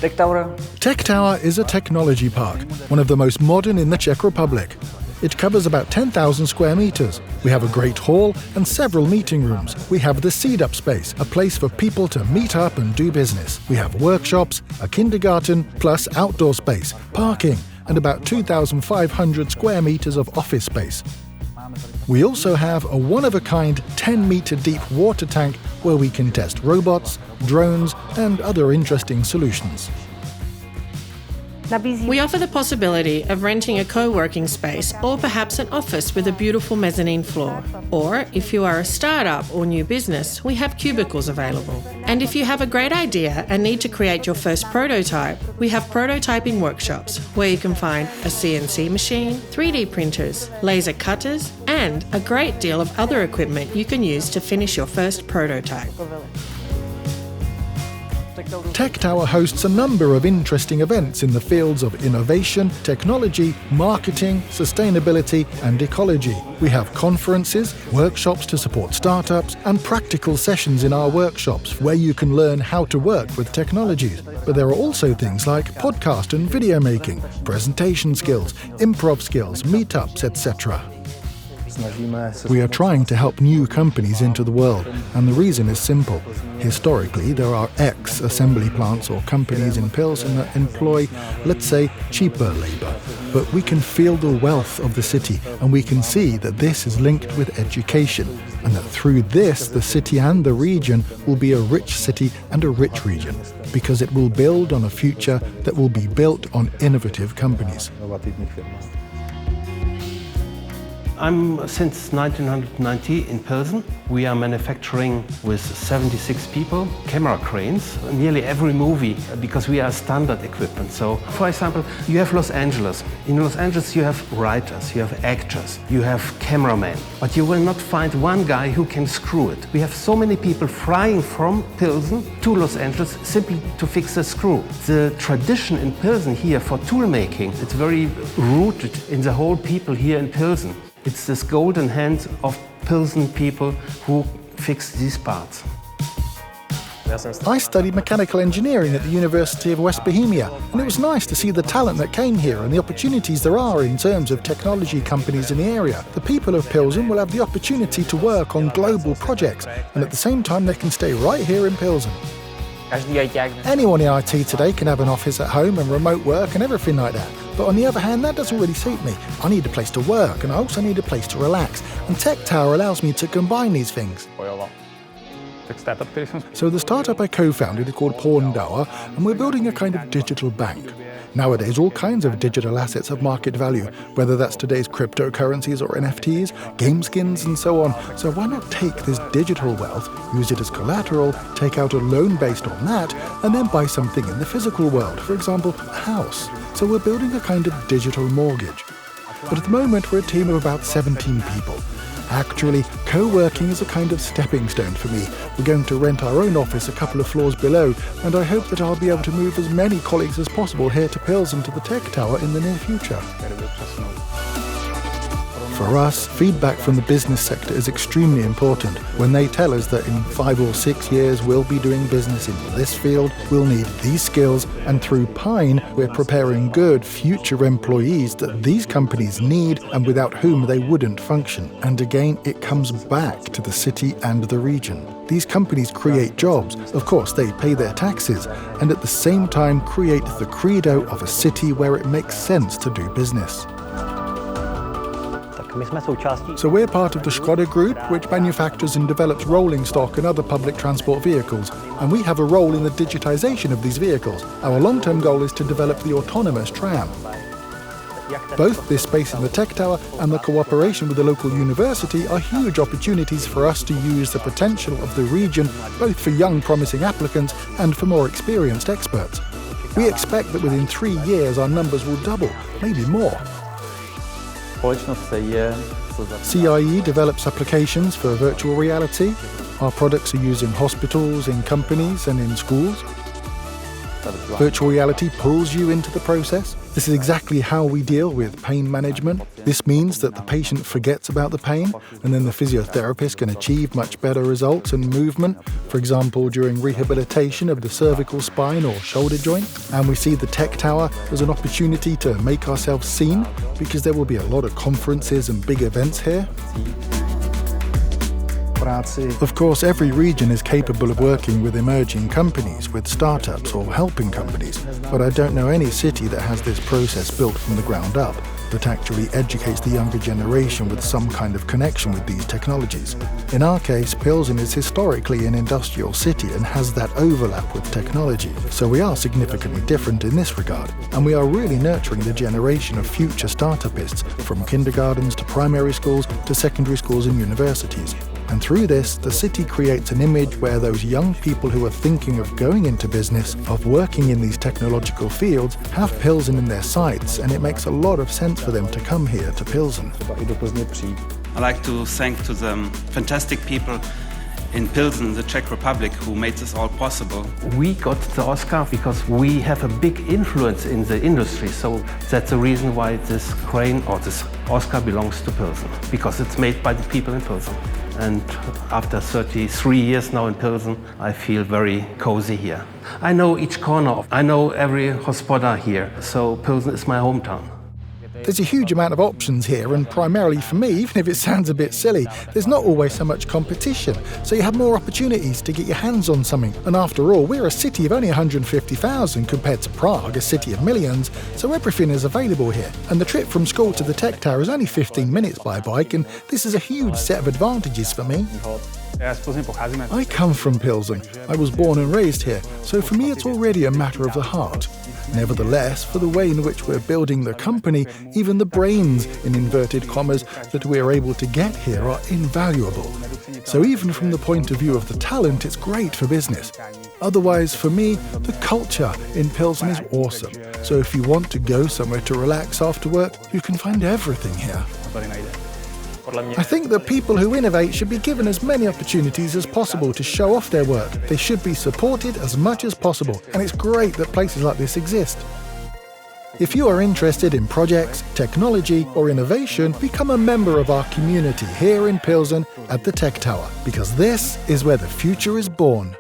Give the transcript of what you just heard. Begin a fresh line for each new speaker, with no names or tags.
TechTower is a technology park, one of the most modern in the Czech Republic. It covers about 10,000 square meters. We have a great hall and several meeting rooms. We have the SeedUp Space, a place for people to meet up and do business. We have workshops, a kindergarten, plus outdoor space, parking, and about 2,500 square meters of office space. We also have a one-of-a-kind 10-meter-deep water tank where we can test robots, drones, and other interesting solutions.
We offer the possibility of renting a co-working space or perhaps an office with a beautiful mezzanine floor. Or, if you are a startup or new business, we have cubicles available. And if you have a great idea and need to create your first prototype, we have prototyping workshops where you can find a CNC machine, 3D printers, laser cutters, and a great deal of other equipment you can use to finish your first prototype.
TechTower hosts a number of interesting events in the fields of innovation, technology, marketing, sustainability, and ecology. We have conferences, workshops to support startups, and practical sessions in our workshops where you can learn how to work with technologies. But there are also things like podcast and video making, presentation skills, improv skills, meetups, etc. We are trying to help new companies into the world, and the reason is simple. Historically, there are ex-assembly plants or companies in Pilsen that employ, let's say, cheaper labor. But we can feel the wealth of the city, and we can see that this is linked with education, and that through this, the city and the region will be a rich city and a rich region, because it will build on a future that will be built on innovative companies.
I'm since 1990 in Pilsen. We are manufacturing with 76 people, camera cranes, nearly every movie, because we are standard equipment. So, for example, you have Los Angeles. In Los Angeles you have writers, you have actors, you have cameramen, but you will not find one guy who can screw it. We have so many people flying from Pilsen to Los Angeles simply to fix a screw. The tradition in Pilsen here for tool making, it's very rooted in the whole people here in Pilsen. It's this golden hand of Pilsen people who fix these parts.
I studied mechanical engineering at the University of West Bohemia, and it was nice to see the talent that came here and the opportunities there are in terms of technology companies in the area. The people of Pilsen will have the opportunity to work on global projects, and at the same time they can stay right here in Pilsen. Anyone in IT today can have an office at home and remote work and everything like that. But on the other hand, that doesn't really suit me. I need a place to work, and I also need a place to relax. And TechTower allows me to combine these things. So the startup I co-founded is called Porndauer, and we're building a kind of digital bank. Nowadays, all kinds of digital assets have market value, whether that's today's cryptocurrencies or NFTs, game skins, and so on. So why not take this digital wealth, use it as collateral, take out a loan based on that, and then buy something in the physical world, for example, a house. So we're building a kind of digital mortgage. But at the moment, we're a team of about 17 people. Actually, co-working is a kind of stepping stone for me. We're going to rent our own office a couple of floors below, and I hope that I'll be able to move as many colleagues as possible here to Pilsen to the TechTower in the near future. For us, feedback from the business sector is extremely important. When they tell us that in 5 or 6 years we'll be doing business in this field, we'll need these skills, and through Pine we're preparing good future employees that these companies need and without whom they wouldn't function. And again, it comes back to the city and the region. These companies create jobs, of course they pay their taxes, and at the same time create the credo of a city where it makes sense to do business. So we're part of the Škoda Group, which manufactures and develops rolling stock and other public transport vehicles, and we have a role in the digitization of these vehicles. Our long-term goal is to develop the autonomous tram. Both this space in the TechTower and the cooperation with the local university are huge opportunities for us to use the potential of the region, both for young promising applicants and for more experienced experts. We expect that within 3 years our numbers will double, maybe more. CIE develops applications for virtual reality. Our products are used in hospitals, in companies, and in schools. Virtual reality pulls you into the process. This is exactly how we deal with pain management. This means that the patient forgets about the pain, and then the physiotherapist can achieve much better results in movement, for example, during rehabilitation of the cervical spine or shoulder joint. And we see the TechTower as an opportunity to make ourselves seen, because there will be a lot of conferences and big events here. Of course, every region is capable of working with emerging companies, with startups or helping companies, but I don't know any city that has this process built from the ground up, that actually educates the younger generation with some kind of connection with these technologies. In our case, Pilsen is historically an industrial city and has that overlap with technology, so we are significantly different in this regard, and we are really nurturing the generation of future startupists, from kindergartens to primary schools to secondary schools and universities. And through this, the city creates an image where those young people who are thinking of going into business, of working in these technological fields, have Pilsen in their sights, and it makes a lot of sense for them to come here to Pilsen.
I'd like to thank to the fantastic people in Pilsen, the Czech Republic, who made this all possible.
We got the Oscar because we have a big influence in the industry, so that's the reason why this crane or this Oscar belongs to Pilsen, because it's made by the people in Pilsen. And after 33 years now in Pilsen, I feel very cozy here. I know each corner, I know every hospoda here, so Pilsen is my hometown.
There's a huge amount of options here, and primarily for me, even if it sounds a bit silly, there's not always so much competition, so you have more opportunities to get your hands on something. And after all, we're a city of only 150,000 compared to Prague, a city of millions, so everything is available here. And the trip from school to the TechTower is only 15 minutes by bike, and this is a huge set of advantages for me. I come from Pilsen. I was born and raised here, so for me it's already a matter of the heart. Nevertheless, for the way in which we're building the company, even the brains, in inverted commas, that we're able to get here are invaluable. So even from the point of view of the talent, it's great for business. Otherwise, for me, the culture in Pilsen is awesome. So if you want to go somewhere to relax after work, you can find everything here. I think that people who innovate should be given as many opportunities as possible to show off their work. They should be supported as much as possible, and it's great that places like this exist. If you are interested in projects, technology, or innovation, become a member of our community here in Pilsen at the TechTower, because this is where the future is born.